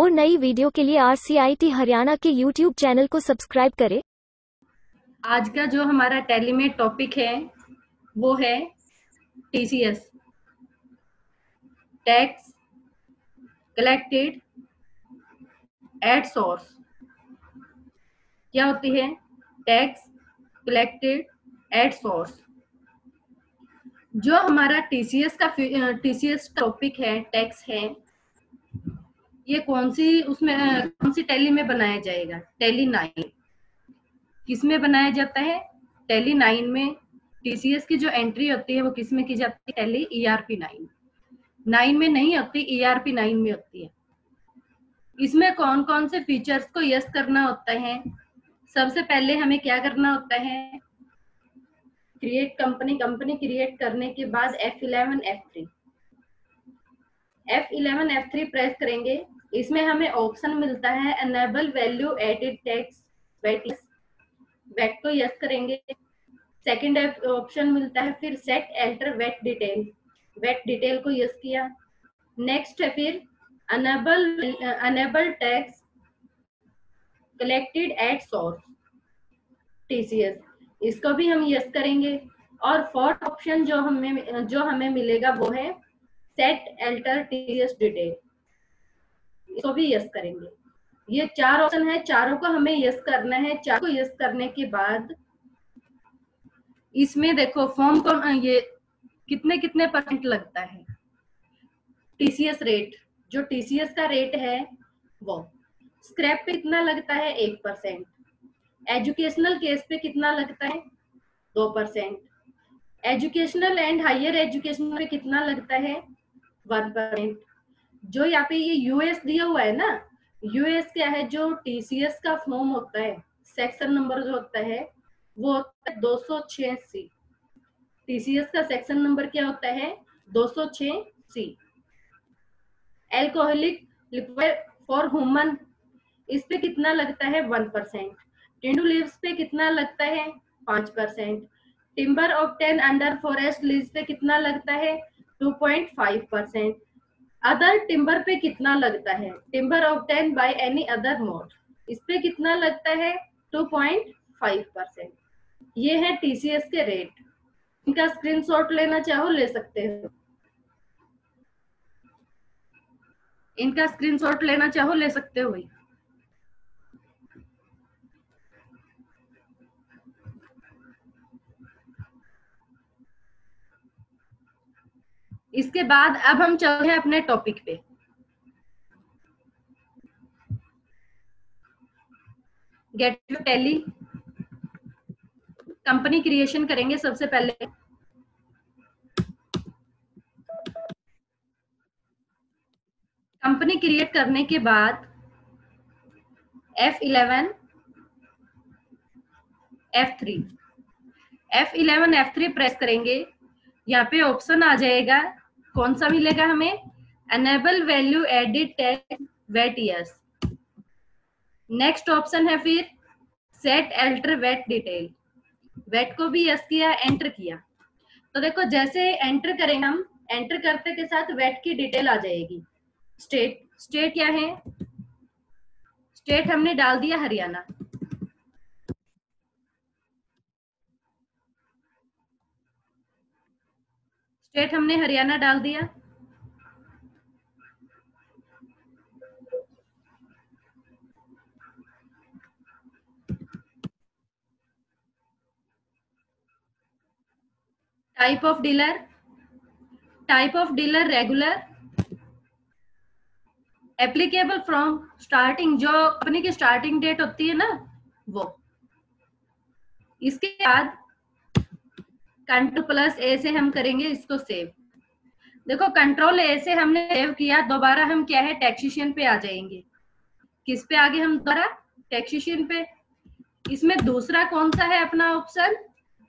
और नई वीडियो के लिए RCIT हरियाणा के YouTube चैनल को सब्सक्राइब करें। आज का जो हमारा टैली में टॉपिक है वो है TCS, tax collected at source. क्या होती है टैक्स कलेक्टेड एट सोर्स? जो हमारा TCS टॉपिक है, टैक्स है, ये कौन सी टैली में बनाया जाएगा? टैली 9। किस में बनाया जाता है? टैली 9 में। TCS की जो एंट्री होती है वो किस में की जाती है? टैली ERP 9 में नहीं होती, ERP 9 में होती है। इसमें कौन कौन से फीचर्स को यस करना होता है? सबसे पहले हमें क्या करना होता है? क्रिएट कंपनी क्रिएट करने के बाद F11 F3 प्रेस करेंगे। इसमें हमें ऑप्शन मिलता है enable value added tax VAT को यस करेंगे। सेकंड ऑप्शन मिलता है फिर सेट एल्टर वेट डिटेल को यस किया। नेक्स्ट है फिर enable tax collected at source TCS, इसको भी हम यस करेंगे। और फोर्थ ऑप्शन जो हमें मिलेगा वो है सेट एल्टर TCS डिटेल, इसको भी यस करेंगे। ये 4 ऑप्शन है, चारों को हमें यस करना है। 4 को यस करने के बाद इसमें देखो फॉर्म को ये कितने परसेंट लगता है TCS रेट। जो TCS का रेट है वो स्क्रैप पे कितना लगता है? 1%। एजुकेशनल केस पे कितना लगता है? 2%। एजुकेशनल एंड हायर एजुकेशन पे कितना लगता है? 1%। जो यहाँ पे ये यूएस दिया हुआ है ना, यूएस क्या है? जो TCS का फॉर्म होता है, सेक्शन नंबर जो होता है वो होता है 206C। TCS का सेक्शन नंबर क्या होता है? 206C। Alcoholic liquid for human, इस पे कितना लगता है? 1%। टिंडू लीव्स पे कितना लगता है? 5%। Timber obtain under forest lease पे कितना लगता है? 2.5%। अदर टिम्बर पे कितना लगता है? Timber obtain by any other mode, इस पे कितना लगता है? 2.5%। ये है TCS के रेट। इनका स्क्रीनशॉट लेना चाहो ले सकते हो, इनका स्क्रीनशॉट लेना चाहो ले सकते हो। इसके बाद अब हम चलते हैं अपने टॉपिक पे। Gate to Tally, company creation करेंगे सबसे पहले। कंपनी क्रिएट करने के बाद F11 F3 प्रेस करेंगे। यहाँ पे ऑप्शन आ जाएगा, कौन सा मिलेगा हमें? Enable value added tax VAT yes. Next option है फिर set alter VAT detail, VAT को भी यस किया, एंटर किया। तो देखो जैसे एंटर करेंगे हम, एंटर करते के साथ वेट की डिटेल आ जाएगी। स्टेट क्या है? स्टेट हमने डाल दिया हरियाणा। स्टेट हमने हरियाणा डाल दिया। Type of dealer regular. Applicable from starting, जो कंपनी की स्टार्टिंग डेट होती है ना वो। इसके बाद Ctrl+A से हम करेंगे इसको सेव। देखो Ctrl+A से हमने सेव किया, दोबारा हम क्या है टैक्सेशन पे आ जाएंगे। किस पे आगे हम दोबारा? टैक्सेशन पे। इसमें दूसरा कौन सा है अपना option?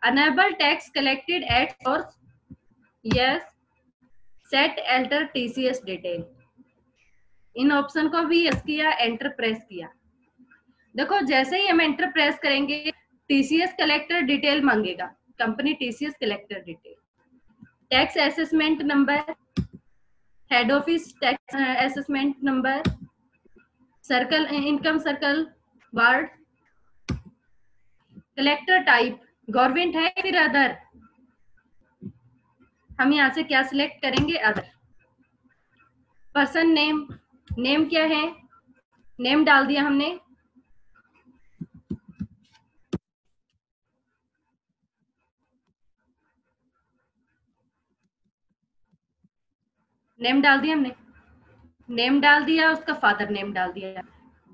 Enable tax collected at source yes, set alter TCS detail, इन ऑप्शन को भी यस किया, एंटर प्रेस किया। देखो जैसे ही हम एंटर प्रेस करेंगे TCS कलेक्टर डिटेल मांगेगा, company TCS collector detail, tax assessment number, head office tax assessment number, circle, income circle, ward. Collector type government है फिर अदर, हम यहाँ से क्या सिलेक्ट करेंगे, अदर। पर्सन नेम, नेम क्या है, नेम डाल दिया हमने। नेम डाल दिया हमने, नेम डाल दिया, उसका फादर नेम डाल दिया।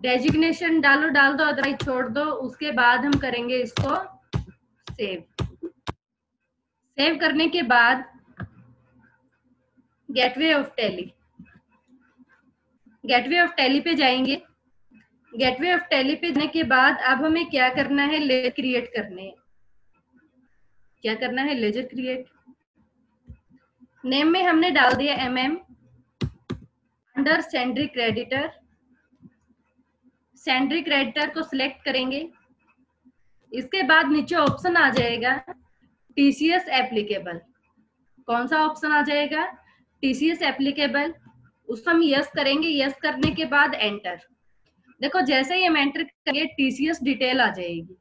डेजिग्नेशन डालो, डाल दो, अदरवाइज छोड़ दो। उसके बाद हम करेंगे इसको सेव। सेव करने के बाद gateway of tally, gateway of tally पे जाएंगे। गेटवे ऑफ टैली पे जाने के बाद अब हमें क्या करना है, लेजर क्रिएट करने हैं। क्या करना है, लेजर क्रिएट। नेम में हमने डाल दिया MM। Under sundry creditor, sundry creditor को सिलेक्ट करेंगे। इसके बाद नीचे ऑप्शन आ जाएगा TCS एप्लीकेबल। कौन सा ऑप्शन आ जाएगा, TCS एप्लीकेबल। उसको हम यस करेंगे। यस करने के बाद एंटर। देखो जैसे ही हम एंटर करेंगे TCS डिटेल आ जाएगी।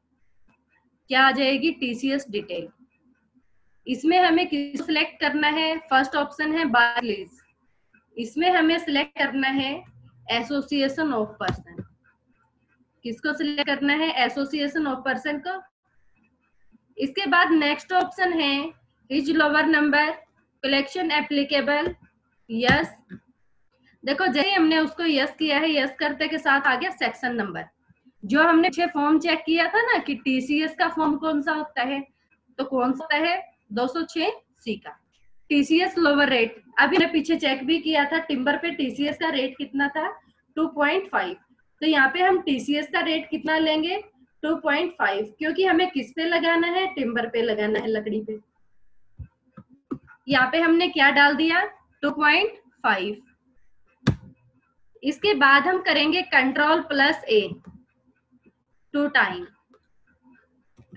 क्या आ जाएगी, TCS डिटेल। इसमें हमें किसको सिलेक्ट करना है, फर्स्ट ऑप्शन है बाय लीज। इसमें हमें सिलेक्ट करना है एसोसिएशन ऑफ पर्सन। किसको सिलेक्ट करना है, एसोसिएशन ऑफ पर्सन को। इसके बाद नेक्स्ट ऑप्शन है his lower number, collection applicable, yes. देखो जैसे हमने उसको यस किया है, यस करते के साथ आ गया सेक्शन नंबर। जो हमने पीछे फॉर्म चेक किया था ना कि TCS का फॉर्म कौन सा होता है, तो कौन सा है, 206C का TCS लोअर रेट। अभी हमने पीछे चेक भी किया था, टिम्बर पे TCS का रेट कितना था, 2.5। तो यहाँ पे हम TCS का रेट कितना लेंगे, 2.5, क्योंकि हमें किस पे लगाना है, टिम्बर पे लगाना है, लकड़ी पे। यहाँ पे हमने क्या डाल दिया, 2.5। इसके बाद हम करेंगे Ctrl+A 2 टाइम।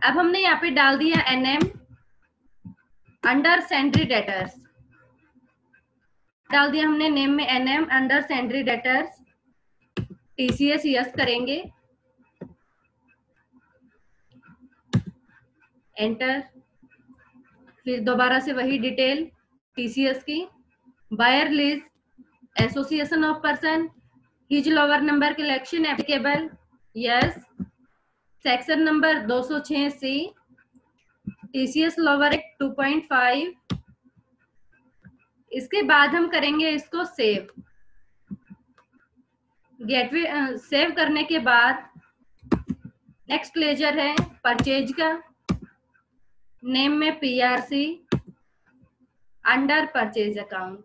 अब हमने यहाँ पे डाल दिया NM अंडर सेंड्री डेटर्स, डाल दिया हमने नेम में NM under sundry debtors. TCS yes करेंगे, एंटर। फिर दोबारा से वही डिटेल TCS की। Buyer lessee, association of person, is lower number collection applicable, yes. Section number 206C, TCS lower 2.5। इसके बाद हम करेंगे इसको सेव। गेटवे सेव करने के बाद नेक्स्ट लेजर है परचेज का। नेम में PRC अंडर परचेज अकाउंट।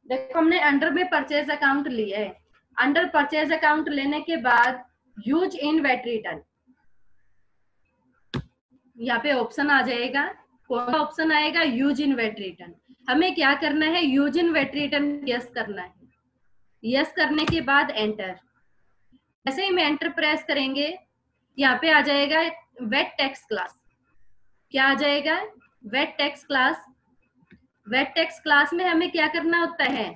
देखो हमने अंडर में परचेज अकाउंट लिया है। अंडर परचेज अकाउंट लेने के बाद यूज इन वेट रिटर्न, यहाँ पे ऑप्शन आ जाएगा। कौन सा ऑप्शन आएगा, यूज इन वेट रिटर्न। हमें क्या करना है, use in VAT return yes करना है। यस करने के बाद एंटर। जैसे ही हम एंटर प्रेस करेंगे यहाँ पे आ जाएगा वेट टैक्स क्लास। क्या आ जाएगा, VAT tax class. VAT tax class में हमें क्या करना होता है,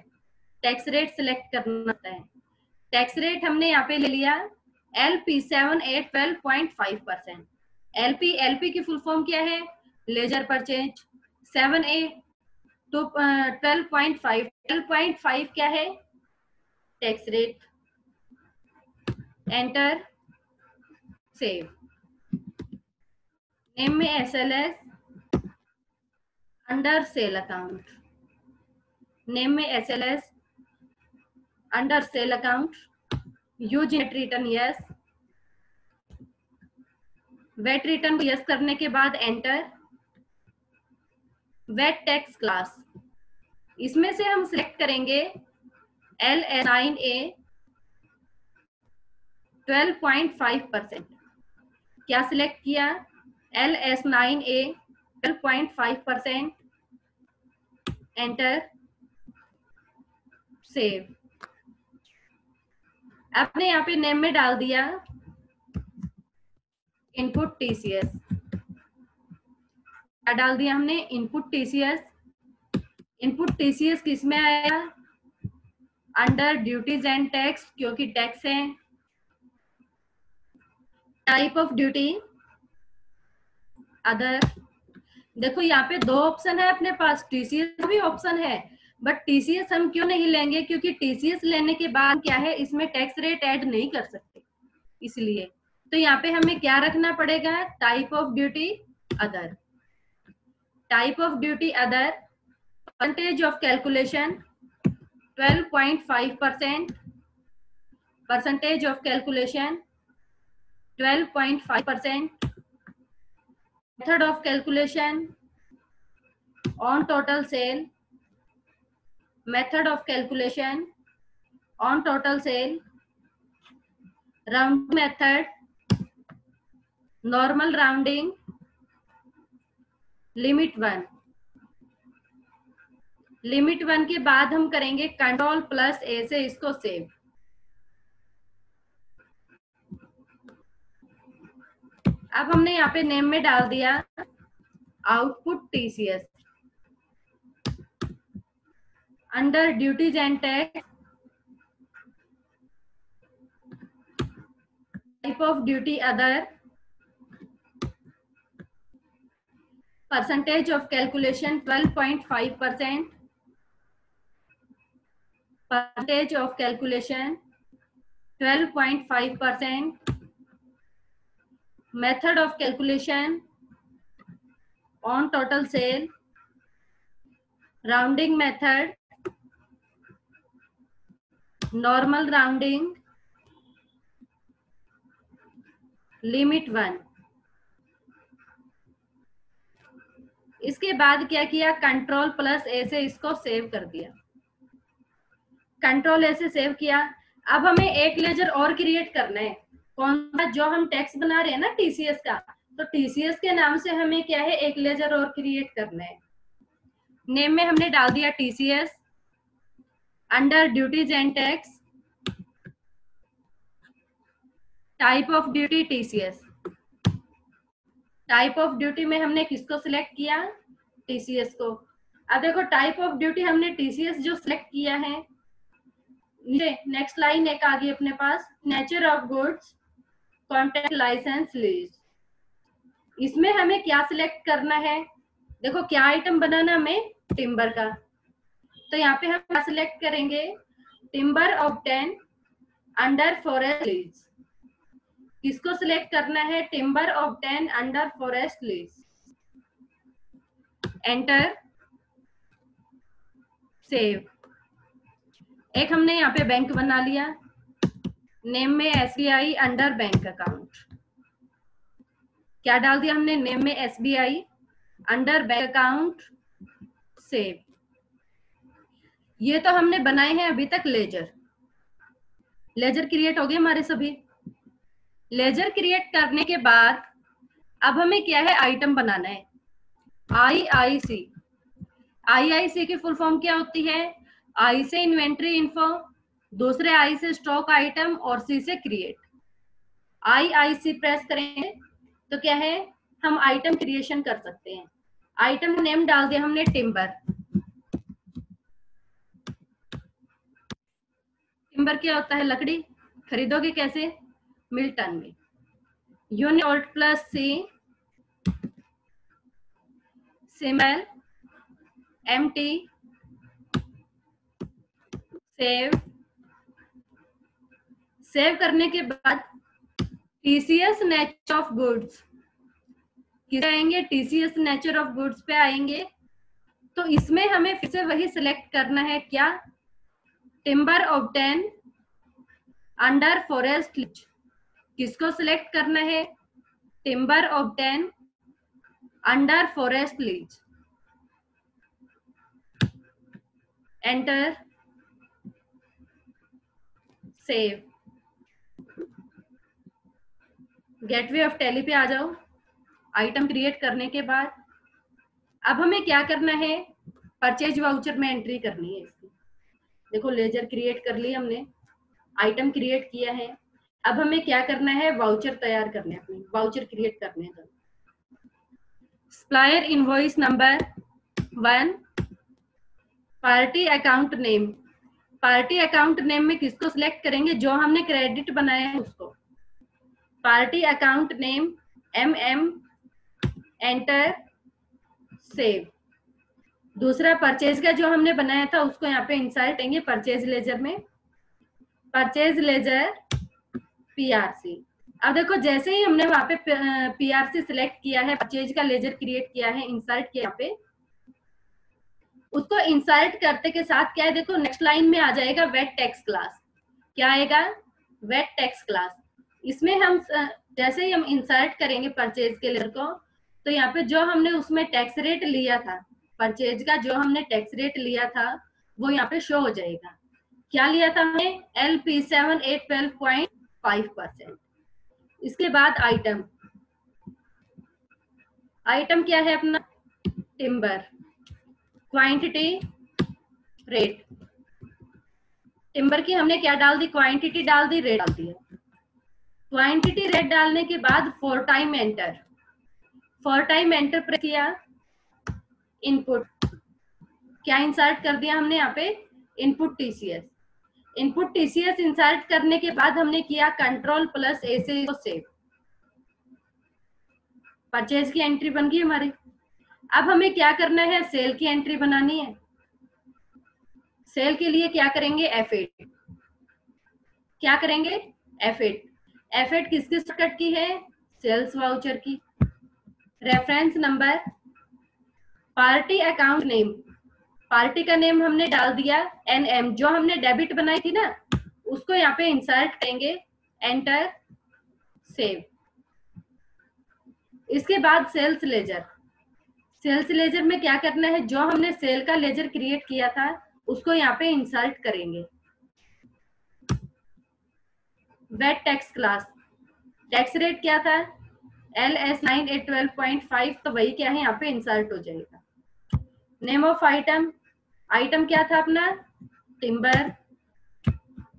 टैक्स रेट सिलेक्ट करना होता है। टैक्स रेट हमने यहाँ पे ले लिया LP 7A 12.5%। LP की फुल फॉर्म क्या है, लेजर परचेज। 7A तो 12.5, 12.5 क्या है, tax rate. Enter, save. Name में SLS under sale account, name में SLS under sale account. Use VAT return yes. VAT return को यस करने के बाद एंटर। वेट टैक्स क्लास, इसमें से हम सिलेक्ट करेंगे LS9A 12.5%। क्या सिलेक्ट किया, LS9A 12.5%। Enter, save. आपने यहाँ पे नेम में डाल दिया इनपुट TCS। क्या डाल दिया हमने, इनपुट TCS। इनपुट TCS किस में आएगा, अंडर ड्यूटीज एंड टैक्स, क्योंकि टैक्स है। Type of duty other. देखो यहाँ पे दो ऑप्शन है अपने पास, टीसीएस भी ऑप्शन है, बट टीसीएस हम क्यों नहीं लेंगे, क्योंकि टीसीएस लेने के बाद क्या है, इसमें टैक्स रेट ऐड नहीं कर सकते, इसलिए। तो यहाँ पे हमें क्या रखना पड़ेगा, type of duty other. Type of duty other, percentage of calculation 12.5%, percentage of calculation 12.5%, method of calculation on total sale, method of calculation on total sale, round method, normal rounding, limit 1। Limit 1 के बाद हम करेंगे control plus ए से इसको save. अब हमने यहाँ पे नेम में डाल दिया output TCS. Under duties and tax, type of duty other, percentage of calculation 12.5%, percentage of calculation 12.5%, method of calculation on total sale, rounding method, normal rounding, limit 1। इसके बाद क्या किया, कंट्रोल प्लस ए से इसको सेव कर दिया। कंट्रोल ए से save किया। अब हमें एक लेजर और क्रिएट करना है, कौन सा, जो हम टैक्स बना रहे हैं ना टीसीएस का, तो टीसीएस के नाम से हमें क्या है, एक लेजर और क्रिएट करना है। नेम में हमने डाल दिया TCS, under duties and tax, type of duty TCS. Type of duty में हमने किसको सिलेक्ट किया, टीसीएस को। अब देखो टाइप ऑफ ड्यूटी हमने टीसीएस जो सिलेक्ट किया है, नेक्स्ट लाइन एक आ गई अपने पास, nature of goods, contract licence lease. इसमें हमें क्या सिलेक्ट करना है, देखो क्या आइटम बनाना हमें, टिम्बर का। तो यहाँ पे हम क्या सिलेक्ट करेंगे, timber obtain under forest lease. किसको सिलेक्ट करना है, timber obtain under forest lease. Enter, save. एक हमने यहाँ पे बैंक बना लिया, नेम में एसबीआई अंडर बैंक अकाउंट। क्या डाल दिया हमने, नेम में SBI under bank account, save. ये तो हमने बनाए हैं अभी तक लेजर। लेजर क्रिएट हो गए हमारे सभी। लेजर क्रिएट करने के बाद अब हमें क्या है, आइटम बनाना है। आईआईसी, आईआईसी की फुल फॉर्म क्या होती है, आई से इन्वेंट्री इन्फो, दूसरे आई से स्टॉक आइटम और सी से क्रिएट। आईआईसी प्रेस करेंगे तो क्या है, हम आइटम क्रिएशन कर सकते हैं। आइटम नेम डाल दिया हमने टिम्बर। टिम्बर क्या होता है, लकड़ी। खरीदोगे कैसे, मिल्टन में। यूनिट प्लस सी, सिमल, एमटी, सेव। सेव करने के बाद टीसीएस नेचर ऑफ गुड्स, किस आएंगे, टीसीएस नेचर ऑफ गुड्स पे आएंगे। तो इसमें हमें फिर से वही सिलेक्ट करना है, क्या, timber obtain under forest lease. किसको सिलेक्ट करना है, timber obtain under forest lease. Enter, save. Gateway of tally पे आ जाओ। आइटम क्रिएट करने के बाद अब हमें क्या करना है, परचेज वाउचर में एंट्री करनी है इसकी। देखो लेजर क्रिएट कर ली हमने, आइटम क्रिएट किया है। अब हमें क्या करना है, वाउचर तैयार करने, अपने वाउचर क्रिएट करने हैं। Supplier invoice number 1, party account name party account name में किसको सिलेक्ट करेंगे? जो हमने क्रेडिट बनाया है उसको। Party account name MM, enter, save. दूसरा परचेज का जो हमने बनाया था उसको यहाँ पे इंसर्ट करेंगे परचेज लेजर में, परचेज लेजर PRC। अब देखो जैसे ही हमने वहां पे PRC सिलेक्ट किया है, परचेज का लेजर क्रिएट किया है, इंसर्ट किया यहाँ पे, उसको इंसर्ट करते के साथ क्या है, देखो नेक्स्ट लाइन में आ जाएगा वेट टैक्स क्लास। क्या आएगा? VAT tax class. इसमें हम जैसे ही हम इंसर्ट करेंगे परचेज के लेजर को, तो यहाँ पे जो हमने उसमें टैक्स रेट लिया था, परचेज का जो हमने टैक्स रेट लिया था वो यहाँ पे शो हो जाएगा। क्या लिया था हमने? LP7 12.5%। इसके बाद आइटम, आइटम क्या है अपना? टिम्बर। Quantity, rate. टिम्बर की हमने क्या डाल दी? क्वांटिटी डाल दी, रेट डाल दिया। क्वांटिटी रेट डालने के बाद 4 time enter, 4 time enter press किया। इनपुट क्या इंसर्ट कर दिया हमने यहाँ पे? Input TCS। Input TCS insert करने के बाद हमने किया Ctrl+A से इसको सेव। परचेज की एंट्री बन गई हमारी। अब हमें क्या करना है? सेल की एंट्री बनानी है। सेल के लिए क्या करेंगे? F8। क्या करेंगे? F8। F8 किसकी शॉर्टकट की है? सेल्स वाउचर की। Reference number, party account name, party का नेम हमने डाल दिया NM, जो हमने डेबिट बनाई थी ना उसको यहाँ पे इंसर्ट करेंगे, एंटर, सेव। इसके बाद सेल्स लेजर, सेल्स लेजर में क्या करना है? जो हमने सेल का लेजर क्रिएट किया था उसको यहाँ पे इंसर्ट करेंगे। VAT tax class, tax rate क्या था? LS9 12.5, तो वही क्या है यहाँ पे इंसर्ट हो जाएगा। नेम ऑफ आइटम, आइटम क्या था अपना? Timber.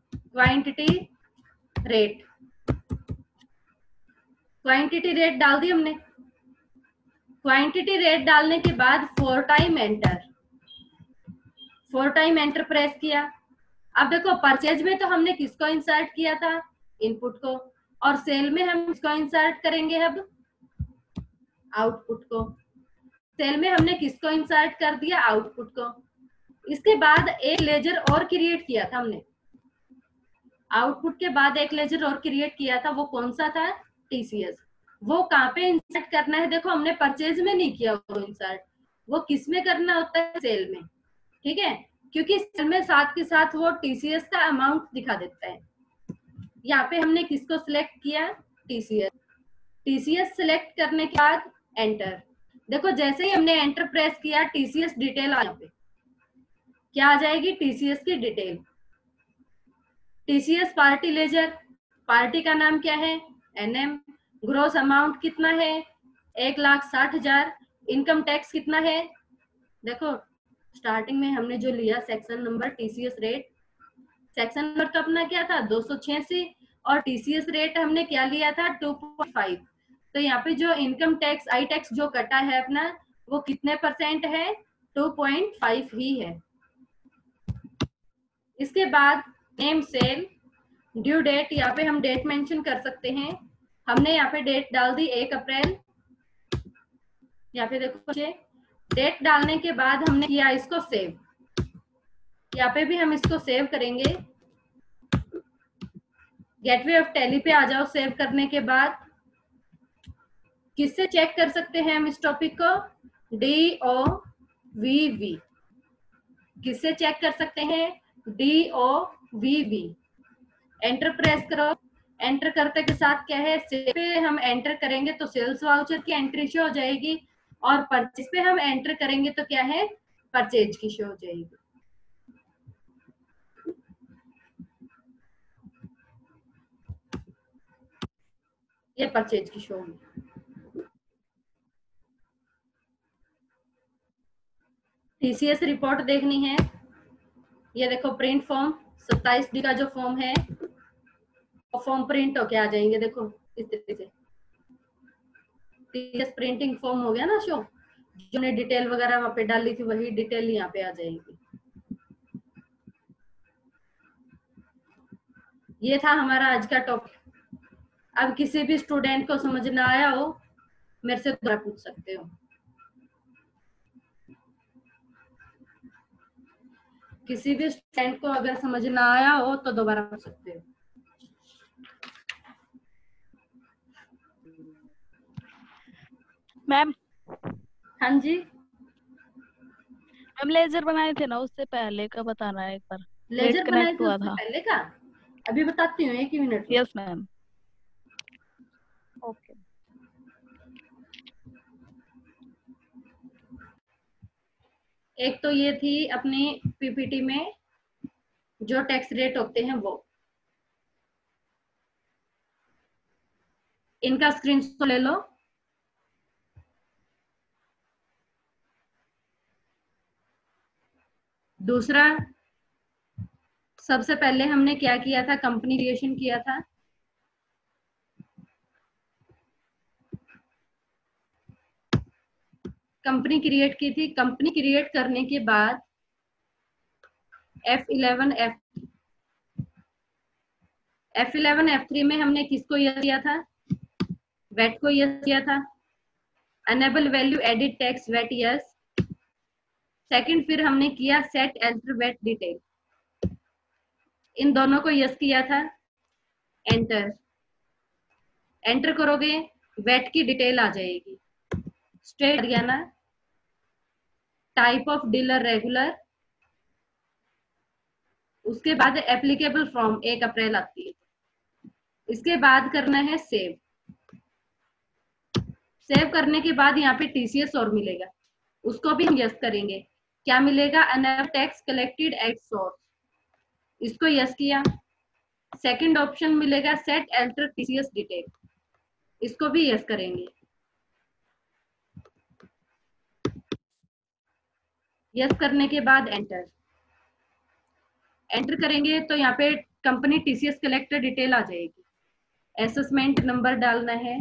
Quantity, rate, quantity rate डाल दी हमने। क्वांटिटी रेट डालने के बाद 4 time enter, 4 time enter press किया। अब देखो परचेज में तो हमने किसको इंसर्ट किया था? इनपुट को। और सेल में हम किसको इंसर्ट करेंगे? अब आउटपुट को। सेल में हमने किसको इंसर्ट कर दिया? आउटपुट को। इसके बाद एक लेजर और क्रिएट किया था हमने, आउटपुट के बाद एक लेजर और क्रिएट किया था, वो कौन सा था? TCS। वो कहाँ पे इंसर्ट करना है? देखो हमने परचेज में नहीं किया वो इंसर्ट, वो किस में करना होता है? सेल में। ठीक है, क्योंकि सेल में साथ के साथ वो TCS का अमाउंट दिखा देता है। यहाँ पे हमने किसको सिलेक्ट किया? TCS। TCS सिलेक्ट करने के बाद एंटर। देखो जैसे ही हमने एंटर प्रेस किया TCS डिटेल यहाँ पे क्या आ जाएगी? TCS की detail. TCS party laser, party का नाम क्या है? NM। ग्रोस अमाउंट कितना है? 1,60,000। इनकम टैक्स कितना है? देखो स्टार्टिंग में हमने जो लिया section number TCS rate, section number तो अपना क्या था? 286, और TCS रेट हमने क्या लिया था? 2.5। तो यहाँ पे जो इनकम टैक्स आई टैक्स जो कटा है अपना, वो कितने % है? 2.5 ही है। इसके बाद नेम सेल, ड्यू डेट, यहाँ पे हम डेट मेंशन कर सकते हैं। हमने यहाँ पे डेट डाल दी 1 अप्रैल। यहाँ पे देखो डेट डालने के बाद हमने किया इसको सेव। यहाँ पे भी हम इसको सेव करेंगे। गेटवे ऑफ टैली पे आ जाओ। सेव करने के बाद किससे चेक कर सकते हैं हम इस टॉपिक को? DOVV। किससे चेक कर सकते हैं? DOVV। एंटर प्रेस करो। एंटर करते के साथ क्या है? सेल पे हम एंटर करेंगे तो सेल्स वाउचर की एंट्री शो हो जाएगी, और परचेज पे हम एंटर करेंगे तो क्या है? परचेज की शो हो जाएगी। ये परचेज की शो होगी। TCS रिपोर्ट देखनी है, ये देखो प्रिंट फॉर्म 27D का जो फॉर्म है, फॉर्म प्रिंट होके आ जाएंगे। देखो इस तरीके से TCS प्रिंटिंग फॉर्म हो गया ना शो, जो ने डिटेल वगैरह वहां पे डाली थी वही डिटेल यहाँ पे आ जाएगी। ये था हमारा आज का टॉपिक। अब किसी भी स्टूडेंट को समझ ना आया हो, मेरे से दोबारा पूछ सकते हो। किसी भी स्टूडेंट को अगर समझ ना आया हो तो दोबारा पूछ सकते हो। मैम हाँ जी, मैम लेजर बनाए थे ना, उससे पहले का बताना है एक बार। लेजर नेट बनाए कनेक्ट थे हुआ उससे था। पहले का। अभी बताती हूँ, एक ही मिनट में। Yes ma'am. ओके। एक तो ये थी अपनी पीपीटी में जो टैक्स रेट होते हैं वो, इनका स्क्रीनशॉट ले लो। दूसरा, सबसे पहले हमने क्या किया था, कंपनी क्रिएशन किया था। कंपनी क्रिएट की थी। कंपनी क्रिएट करने के बाद F11 F3 में हमने किसको यस किया था, वेट को यस किया था। Enable value added tax VAT yes. Second फिर हमने किया सेट एल्टर वेट डिटेल, इन दोनों को यस किया था। एंटर एंटर करोगे, वेट की डिटेल आ जाएगी। State Haryana, type of dealer regular, उसके बाद एप्लीकेबल फ्रॉम 1 अप्रैल आती है। इसके बाद करना है सेव। सेव करने के बाद यहाँ पे टीसीएस और मिलेगा, उसको भी हम यस करेंगे। क्या मिलेगा, another tax collected at source, इसको यस किया। सेकंड ऑप्शन मिलेगा सेट एल्टर टीसीएस डिटेल, इसको भी यस करेंगे। यस करने के बाद एंटर एंटर करेंगे तो यहाँ पे कंपनी टीसीएस कलेक्टर डिटेल आ जाएगी। असेसमेंट नंबर डालना है,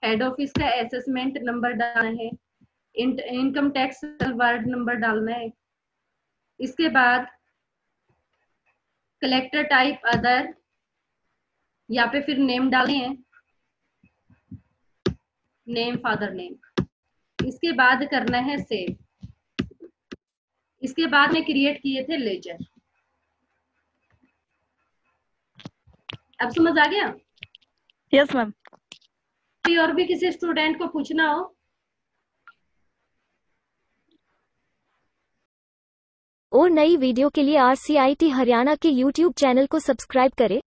हेड ऑफिस का असेसमेंट नंबर डालना है, इनकम टैक्स वार्ड नंबर डालना है। इसके बाद कलेक्टर टाइप अदर, यहाँ पे फिर नेम डालने हैं, नेम फादर नेम। इसके बाद करना है सेव। इसके बाद में क्रिएट किए थे लेजर। अब समझ आ गया। Yes ma'am. और भी किसी स्टूडेंट को पूछना हो और नई वीडियो के लिए RCIT हरियाणा के YouTube चैनल को सब्सक्राइब करें